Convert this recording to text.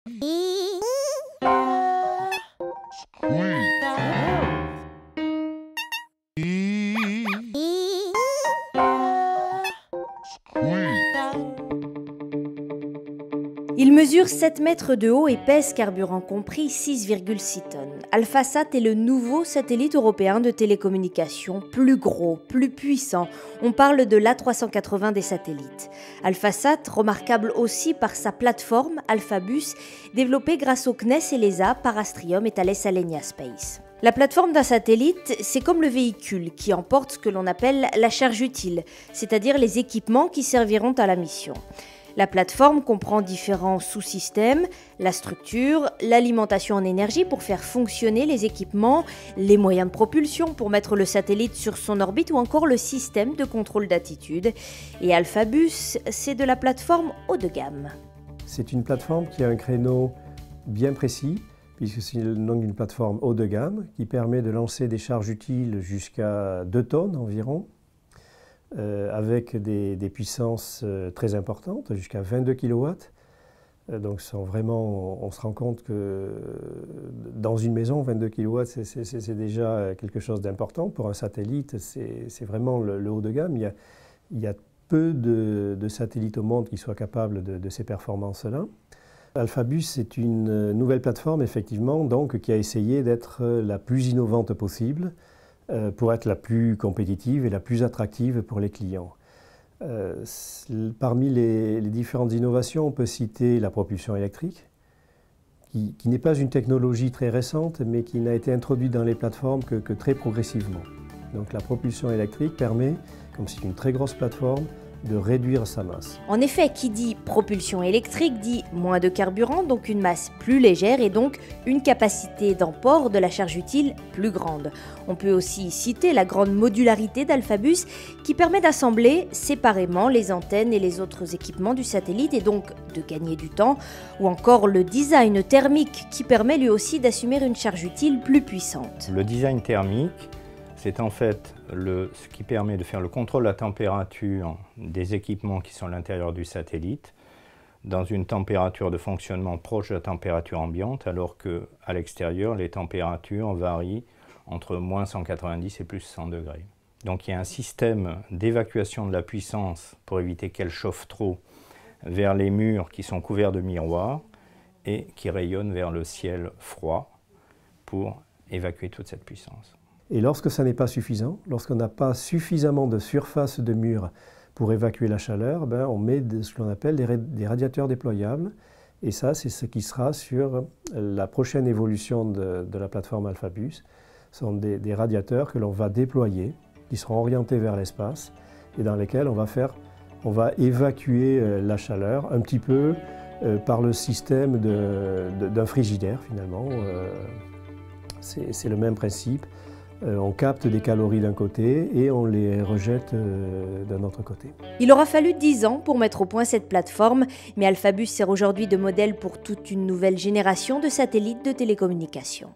Il mesure 7 mètres de haut et pèse, carburant compris, 6,6 tonnes. AlphaSat est le nouveau satellite européen de télécommunications, plus gros, plus puissant. On parle de l'A380 des satellites. AlphaSat, remarquable aussi par sa plateforme Alphabus, développée grâce au CNES et l'ESA par Astrium et Thales Alenia Space. La plateforme d'un satellite, c'est comme le véhicule qui emporte ce que l'on appelle la charge utile, c'est-à-dire les équipements qui serviront à la mission. La plateforme comprend différents sous-systèmes, la structure, l'alimentation en énergie pour faire fonctionner les équipements, les moyens de propulsion pour mettre le satellite sur son orbite ou encore le système de contrôle d'attitude. Et Alphabus, c'est de la plateforme haut de gamme. C'est une plateforme qui a un créneau bien précis, puisque c'est le nom d'une plateforme haut de gamme qui permet de lancer des charges utiles jusqu'à 2 tonnes environ. Avec des puissances très importantes, jusqu'à 22 kW. Donc on se rend compte que dans une maison, 22 kW, c'est déjà quelque chose d'important. Pour un satellite, c'est vraiment le haut de gamme. Il y a peu de satellites au monde qui soient capables de ces performances-là. Alphabus, c'est une nouvelle plateforme, effectivement, donc, qui a essayé d'être la plus innovante possible, pour être la plus compétitive et la plus attractive pour les clients. Parmi les différentes innovations, on peut citer la propulsion électrique, qui n'est pas une technologie très récente, mais qui n'a été introduite dans les plateformes que très progressivement. Donc la propulsion électrique permet, comme c'est une très grosse plateforme, de réduire sa masse. En effet, qui dit propulsion électrique dit moins de carburant, donc une masse plus légère et donc une capacité d'emport de la charge utile plus grande. On peut aussi citer la grande modularité d'Alphabus qui permet d'assembler séparément les antennes et les autres équipements du satellite et donc de gagner du temps, ou encore le design thermique qui permet lui aussi d'assumer une charge utile plus puissante. Le design thermique, c'est en fait ce qui permet de faire le contrôle de la température des équipements qui sont à l'intérieur du satellite dans une température de fonctionnement proche de la température ambiante, alors qu'à l'extérieur, les températures varient entre moins 190 et plus 100 degrés. Donc il y a un système d'évacuation de la puissance pour éviter qu'elle chauffe trop vers les murs qui sont couverts de miroirs et qui rayonnent vers le ciel froid pour évacuer toute cette puissance. Et lorsque ça n'est pas suffisant, lorsqu'on n'a pas suffisamment de surface de mur pour évacuer la chaleur, on met ce que l'on appelle des radiateurs déployables. Et ça, c'est ce qui sera sur la prochaine évolution de la plateforme Alphabus. Ce sont des radiateurs que l'on va déployer, qui seront orientés vers l'espace et dans lesquels on va évacuer la chaleur un petit peu par le système d'un frigidaire finalement. C'est le même principe. On capte des calories d'un côté et on les rejette d'un autre côté. Il aura fallu 10 ans pour mettre au point cette plateforme, mais Alphabus sert aujourd'hui de modèle pour toute une nouvelle génération de satellites de télécommunications.